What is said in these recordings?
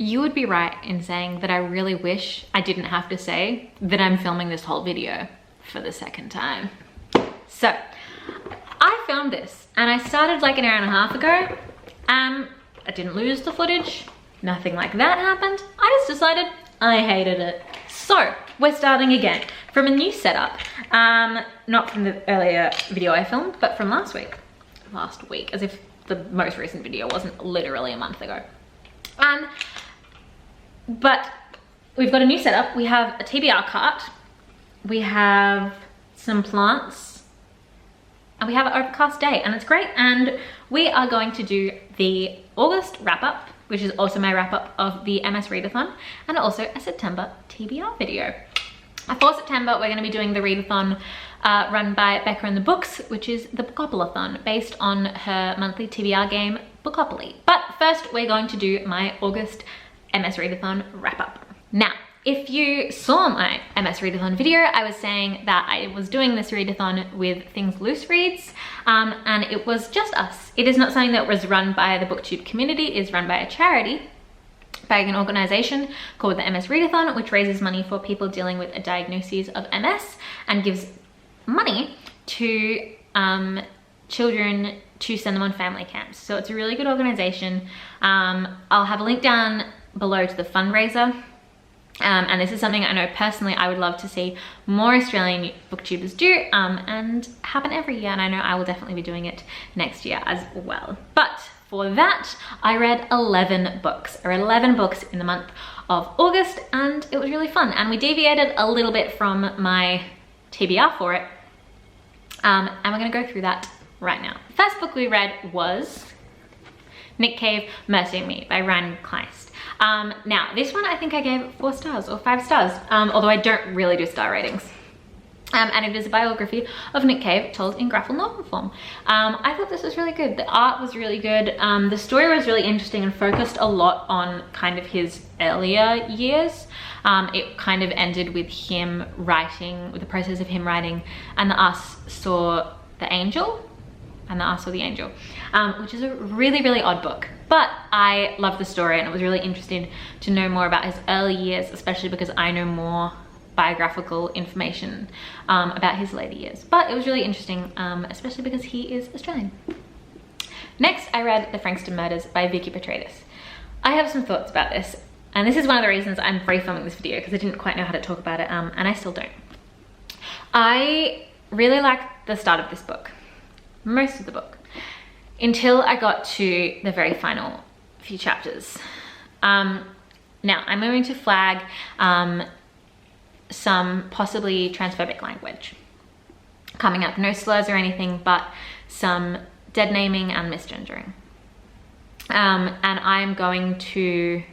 you would be right in saying that I really wish I didn't have to say that I'm filming this whole video for the second time. So I filmed this and I started like an hour and a half ago. I didn't lose the footage. Nothing like that happened. I just decided I hated it. So we're starting again from a new setup. Not from the earlier video I filmed, but from last week, as if the most recent video wasn't literally a month ago. But we've got a new setup. We have a TBR cart, we have some plants, and we have an overcast day, and it's great. And we are going to do the August wrap up, which is also my wrap up of the MS Readathon, and also a September TBR video. For September, we're going to be doing the Readathon run by Becca and the Books, which is the Bookopoly-thon, based on her monthly TBR game, Bookopoly. But first, we're going to do my August MS Readathon wrap up. Now, if you saw my MS Readathon video, I was saying that I was doing this readathon with Things Loose Reads, and it was just us. It is not something that was run by the BookTube community. It is run by a charity, by an organization called the MS Readathon, which raises money for people dealing with a diagnosis of MS and gives money to children to send them on family camps. So it's a really good organization. I'll have a link down below to the fundraiser. And this is something I know personally I would love to see more Australian booktubers do and happen every year, and I know I will definitely be doing it next year as well. But for that, I read 11 books. I read 11 books in the month of August, and it was really fun. And we deviated a little bit from my TBR for it, and we're gonna go through that right now. The first book we read was Nick Cave, Mercy and Me by Ryan Kleist. Now, this one I think I gave 4 stars or 5 stars, although I don't really do star ratings. And it is a biography of Nick Cave told in graphic novel form. I thought this was really good. The art was really good. The story was really interesting and focused a lot on kind of his earlier years. It kind of ended with him writing, with the process of him writing, and the Us Saw the Angel, and the Us Saw the Angel, which is a really, really odd book. But I love the story, and it was really interesting to know more about his early years, especially because I know more biographical information about his later years. But it was really interesting, especially because he is Australian. Next, I read The Frankston Murders by Vicky Petraeus. I have some thoughts about this, and this is one of the reasons I'm pre-filming this video, because I didn't quite know how to talk about it, and I still don't. I really liked the start of this book, most of the book, until I got to the very final few chapters. Now, I'm going to flag some possibly transphobic language coming up. No slurs or anything, but some dead naming and misgendering. And I'm going to,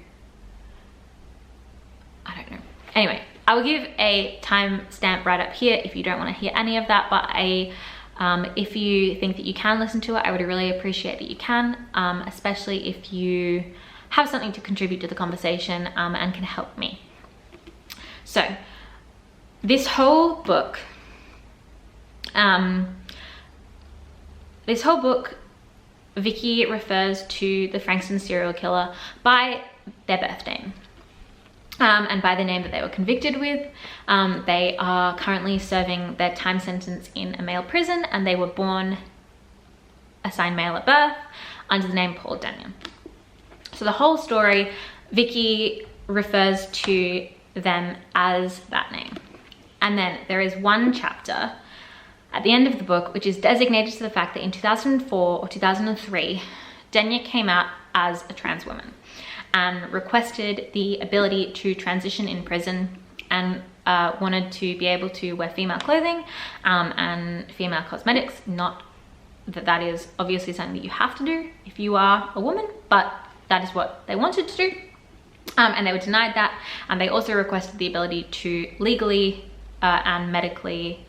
I don't know. Anyway, I will give a timestamp right up here if you don't want to hear any of that, but if you think that you can listen to it, I would really appreciate that you can, especially if you have something to contribute to the conversation and can help me. So, this whole book, Vicky refers to the Frankston serial killer by their birth name. And by the name that they were convicted with. They are currently serving their time sentence in a male prison, and they were born assigned male at birth under the name Paul Daniel. So the whole story, Vicky refers to them as that name. And then there is one chapter at the end of the book which is designated to the fact that in 2004 or 2003, Denya came out as a trans woman and requested the ability to transition in prison, and wanted to be able to wear female clothing and female cosmetics. Not that that is obviously something that you have to do if you are a woman, but that is what they wanted to do. And they were denied that, and they also requested the ability to legally and medically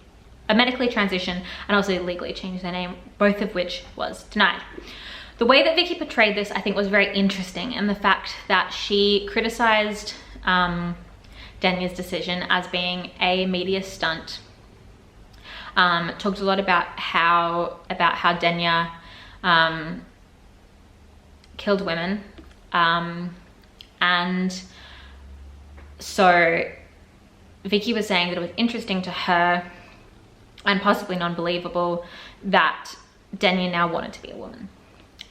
transition, and also legally change their name, both of which was denied. The way that Vicky portrayed this, I think, was very interesting, and the fact that she criticized Denya's decision as being a media stunt. Talked a lot about how Denya killed women, And so Vicky was saying that it was interesting to her and possibly non-believable that Denya now wanted to be a woman,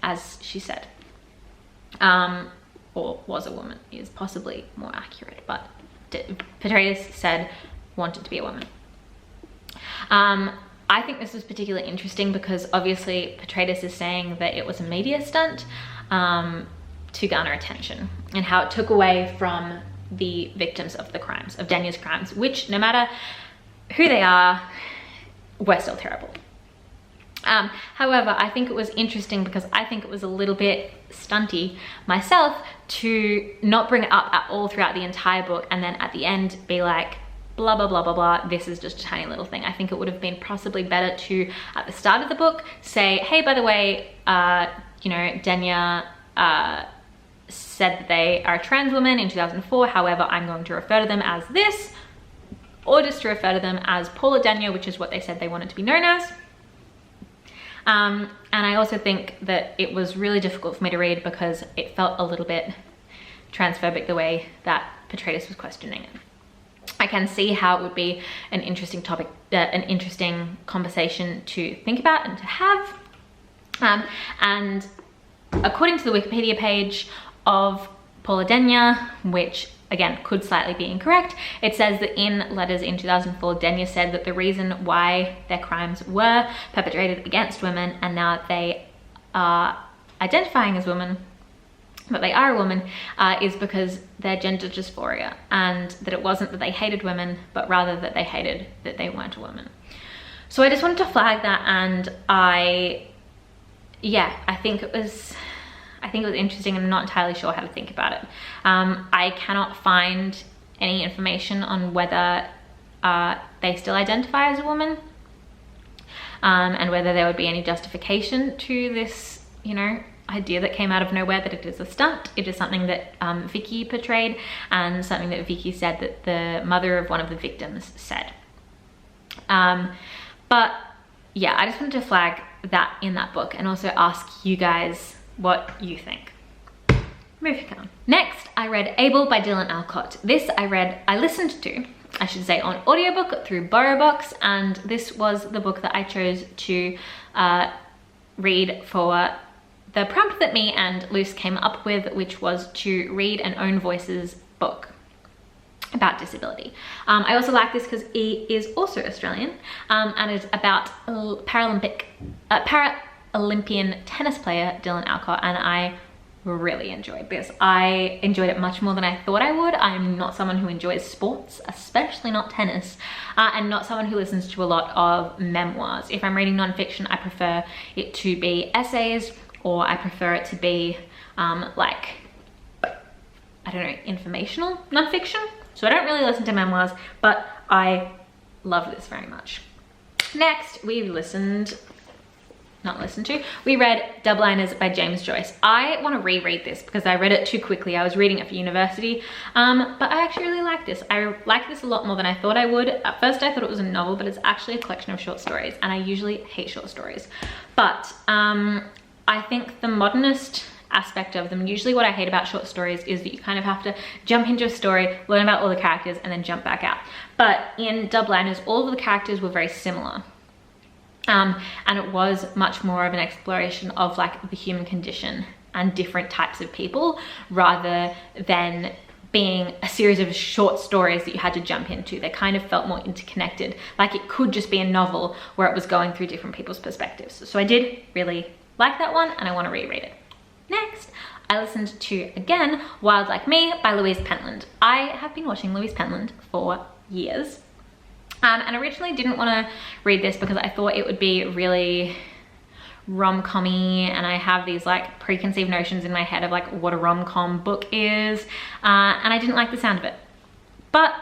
as she said. Or was a woman is possibly more accurate, but Petraeus said wanted to be a woman. I think this was particularly interesting because obviously Petraeus is saying that it was a media stunt to garner attention, and how it took away from the victims of the crimes, of Denya's crimes, which no matter who they are, were still terrible. However, I think it was interesting because I think it was a little bit stunty myself to not bring it up at all throughout the entire book and then at the end be like, blah, blah, blah, blah, blah, this is just a tiny little thing. I think it would have been possibly better to, at the start of the book, say, hey, by the way, you know, Denya said that they are a trans woman in 2004, however, I'm going to refer to them as this, or just to refer to them as Paula Denya, which is what they said they wanted to be known as. And I also think that it was really difficult for me to read because it felt a little bit transphobic the way that Petraeus was questioning it. I can see how it would be an interesting topic, an interesting conversation to think about and to have. And according to the Wikipedia page of Paula Denya, which again could slightly be incorrect, it says that in letters in 2004, Denya said that the reason why their crimes were perpetrated against women and now they are identifying as women, but they are a woman, is because their gender dysphoria, and that it wasn't that they hated women, but rather that they hated that they weren't a woman. So I just wanted to flag that, and I think it was interesting, and I'm not entirely sure how to think about it. I cannot find any information on whether they still identify as a woman, and whether there would be any justification to this, you know, idea that came out of nowhere that it is a stunt. It is something that Vicky portrayed, and something that Vicky said that the mother of one of the victims said. But yeah, I just wanted to flag that in that book and also ask you guys what you think. Moving on. Next, I read Able by Dylan Alcott. This I listened to, I should say, on audiobook through BorrowBox, and this was the book that I chose to read for the prompt that me and Luce came up with, which was to read an Own Voices book about disability. I also like this because he is also Australian, and it's about Paralympian tennis player Dylan Alcott, and I really enjoyed this. I enjoyed it much more than I thought I would. I'm not someone who enjoys sports, especially not tennis, and not someone who listens to a lot of memoirs. If I'm reading nonfiction, I prefer it to be essays, or I prefer it to be like, I don't know, informational nonfiction. So I don't really listen to memoirs, but I love this very much. Next, we read Dubliners by James Joyce. I want to reread this because I read it too quickly. I was reading it for university, but I actually really like this. I like this a lot more than I thought I would. At first I thought it was a novel, but it's actually a collection of short stories, and I usually hate short stories. But I think the modernist aspect of them, usually what I hate about short stories is that you kind of have to jump into a story, learn about all the characters, and then jump back out. But in Dubliners, all of the characters were very similar. And it was much more of an exploration of like the human condition and different types of people, rather than being a series of short stories that you had to jump into. They kind of felt more interconnected, like it could just be a novel where it was going through different people's perspectives. So I did really like that one, and I want to reread it. Next, I listened to, again, Wild Like Me by Louise Pentland. I have been watching Louise Pentland for years, and originally didn't want to read this because I thought it would be really rom-com-y, and I have these like preconceived notions in my head of like what a rom-com book is, and I didn't like the sound of it, but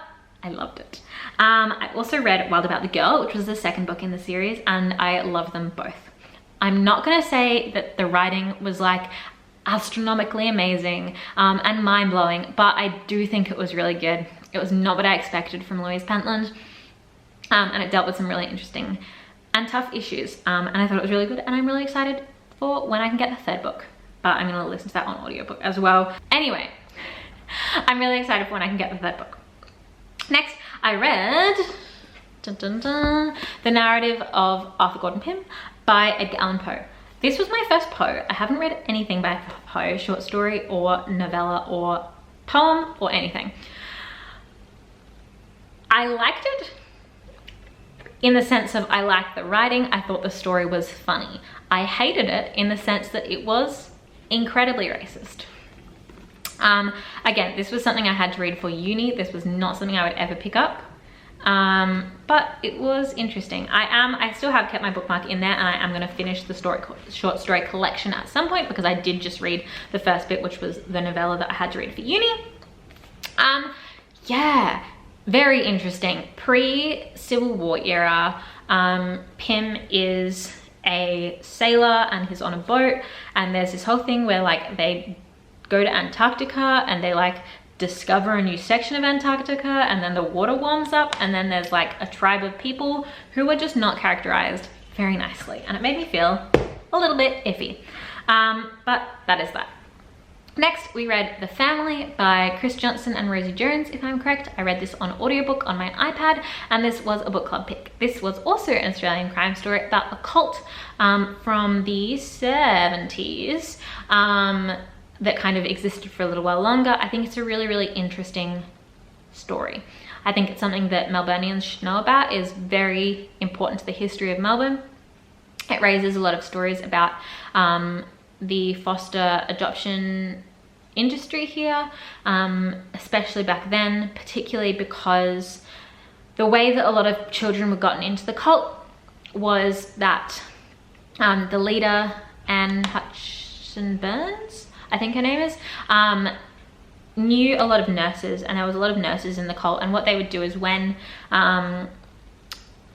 I loved it. I also read Wild About the Girl, which was the second book in the series, and I love them both. I'm not gonna say that the writing was like astronomically amazing and mind-blowing, but I do think it was really good. It was not what I expected from Louise Pentland, and it dealt with some really interesting and tough issues, and I thought it was really good, and I'm really excited for when I can get the third book, but I'm gonna listen to that on audiobook as well. Anyway, I'm really excited for when I can get the third book. Next, I read The Narrative of Arthur Gordon Pym by Edgar Allan Poe. This was my first Poe. I haven't read anything by Poe, short story or novella or poem or anything. I liked it in the sense of I liked the writing. I thought the story was funny. I hated it in the sense that it was incredibly racist. Again, this was something I had to read for uni. This was not something I would ever pick up. But it was interesting. I still have kept my bookmark in there, and I am going to finish the short story collection at some point, because I did just read the first bit, which was the novella that I had to read for uni. Yeah, very interesting. Pre-Civil War era, Pym is a sailor and he's on a boat, and there's this whole thing where like they go to Antarctica and they like discover a new section of Antarctica, and then the water warms up, and then there's like a tribe of people who are just not characterized very nicely, and it made me feel a little bit iffy. But that is that. Next, we read The Family by Chris Johnson and Rosie Jones, if I'm correct. I read this on audiobook on my iPad, and this was a book club pick. This was also an Australian crime story about a cult from the 70s that kind of existed for a little while longer. I think it's a really, really interesting story. I think it's something that Melburnians should know about. It is very important to the history of Melbourne. It raises a lot of stories about the foster adoption industry here, especially back then, particularly because the way that a lot of children were gotten into the cult was that the leader, Anne Hutchinson Burns, I think her name is, knew a lot of nurses, and there was a lot of nurses in the cult, and what they would do is when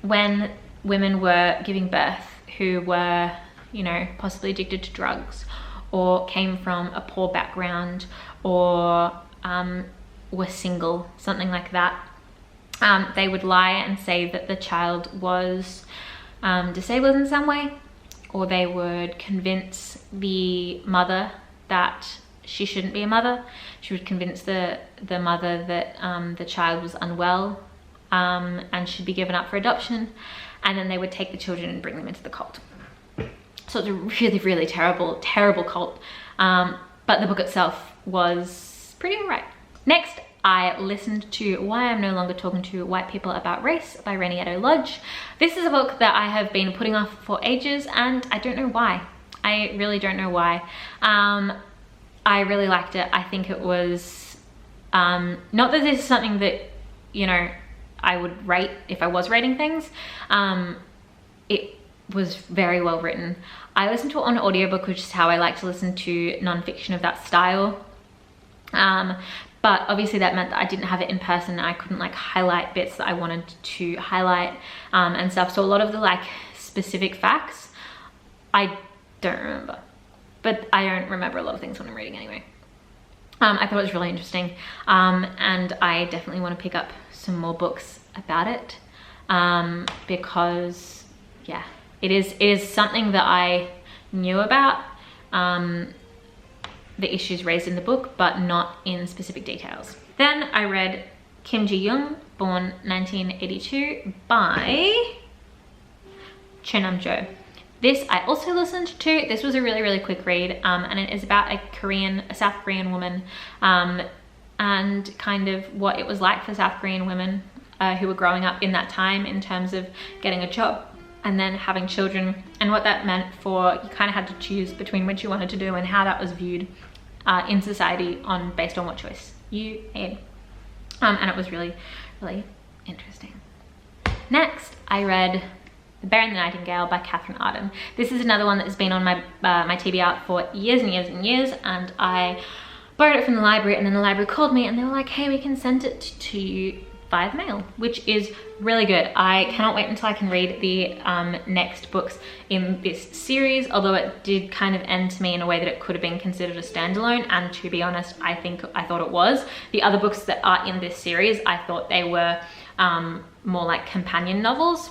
women were giving birth who were, you know, possibly addicted to drugs, or came from a poor background, or were single, something like that, they would lie and say that the child was disabled in some way, or they would convince the mother that she shouldn't be a mother. She would convince the mother that the child was unwell and should be given up for adoption, and then they would take the children and bring them into the cult. So it's a really, really terrible, terrible cult. But the book itself was pretty alright. Next, I listened to Why I'm No Longer Talking to White People About Race by Readathon Lodge. This is a book that I have been putting off for ages, and I don't know why. I really don't know why. I really liked it. I think it was, not that this is something that, you know, I would rate if I was rating things. It was very well written. I listened to it on audiobook, which is how I like to listen to nonfiction of that style. But obviously that meant that I didn't have it in person. I couldn't like highlight bits that I wanted to highlight and stuff. So a lot of the like specific facts, I don't remember. But I don't remember a lot of things when I'm reading anyway. I thought it was really interesting. And I definitely want to pick up some more books about it. Because yeah, it is something that I knew about, the issues raised in the book, but not in specific details. Then I read Kim Ji-young, born 1982, by Chen Nam-jo. This I also listened to. This was a really, really quick read, and it is about a South Korean woman, and kind of what it was like for South Korean women who were growing up in that time in terms of getting a job and then having children, and what that meant for, you kind of had to choose between which you wanted to do and how that was viewed in society based on what choice you made. And it was really, really interesting. Next, I read The Bear and the Nightingale by Catherine Arden. This is another one that has been on my my TBR for years and years and years, and I borrowed it from the library, and then the library called me and they were like, hey, we can send it to you via mail, which is really good. I cannot wait until I can read the next books in this series, although it did kind of end to me in a way that it could have been considered a standalone, and to be honest, I thought it was. The other books that are in this series, I thought they were more like companion novels.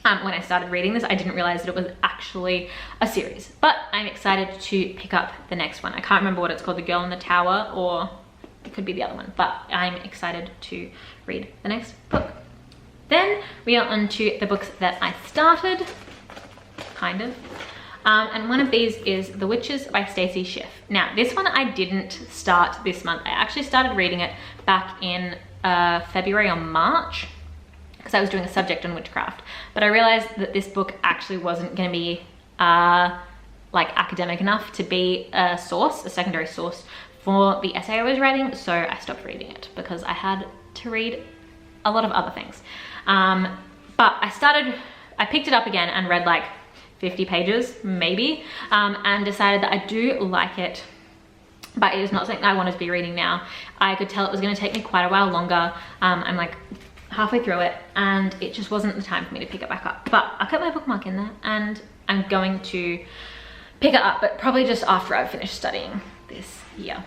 When I started reading this, I didn't realize that it was actually a series, but I'm excited to pick up the next one. I can't remember what it's called, The Girl in the Tower or it could be the other one, but I'm excited to read the next book. Then we are on to the books that I started, kind of. And one of these is The Witches by Stacey Schiff. Now, this one I didn't start this month. I actually started reading it back in February or March, because I was doing a subject on witchcraft. But I realized that this book actually wasn't going to be like academic enough to be a source, a secondary source for the essay I was writing, so I stopped reading it because I had to read a lot of other things. But I picked it up again and read like 50 pages maybe, and decided that I do like it, but it is not something I wanted to be reading now. I could tell it was going to take me quite a while longer. I'm like halfway through it and it just wasn't the time for me to pick it back up, but I put my bookmark in there and I'm going to pick it up, but probably just after I've finished studying this year.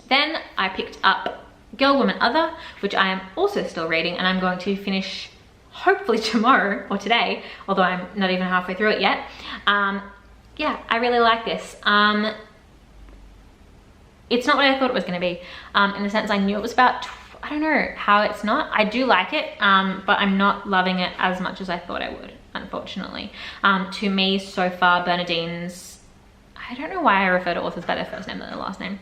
Then I picked up Girl, Woman, Other, which I am also still reading, and I'm going to finish hopefully tomorrow or today, although I'm not even halfway through it yet. Yeah, I really like this. It's not what I thought it was going to be, in the sense I knew it was about, I don't know how it's not. I do like it, but I'm not loving it as much as I thought I would, unfortunately. To me, so far, Bernadine's, I don't know why I refer to authors by their first name than their last name.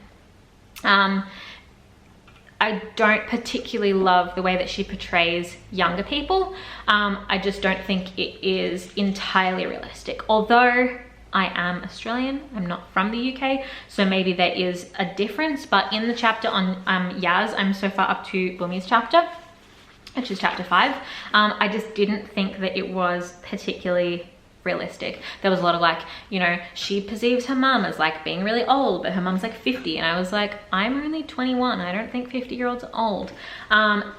I don't particularly love the way that she portrays younger people. I just don't think it is entirely realistic. Although I am Australian, I'm not from the UK, so maybe there is a difference. But in the chapter on Yaz, I'm so far up to Bumi's chapter, which is chapter 5. I just didn't think that it was particularly realistic. There was a lot of like, you know, she perceives her mum as like being really old, but her mum's like 50, and I was like, I'm only 21. I don't think 50-year-olds are old.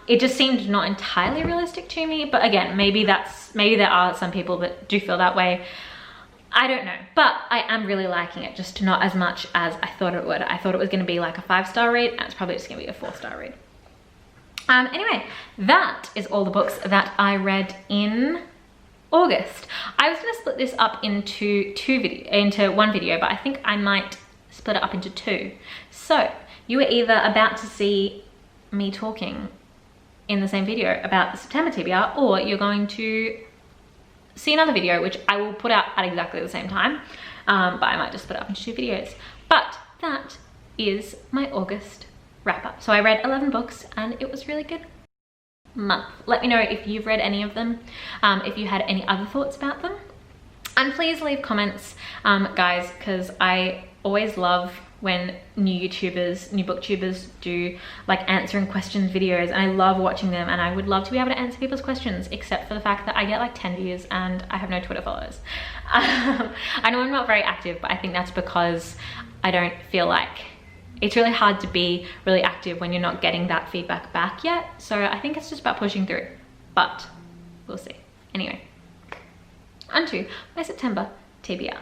It just seemed not entirely realistic to me, but again, maybe there are some people that do feel that way. I don't know, but I am really liking it, just not as much as I thought it would. I thought it was going to be like a 5-star read, and it's probably just going to be a 4-star read. Anyway, that is all the books that I read in August. I was going to split this up into one video, but I think I might split it up into 2. So you are either about to see me talking in the same video about the September TBR, or you're going to see another video, which I will put out at exactly the same time, but I might just split it up into 2 videos. But that is my August wrap up. So I read 11 books and it was really good month. Let me know if you've read any of them, if you had any other thoughts about them, and please leave comments, guys, because I always love when new booktubers do like answering questions videos, and I love watching them, and I would love to be able to answer people's questions, except for the fact that I get like 10 views and I have no Twitter followers. I know I'm not very active, but I think that's because I don't feel like it's really hard to be really active when you're not getting that feedback back yet. So I think it's just about pushing through, but we'll see. Anyway, onto my September TBR.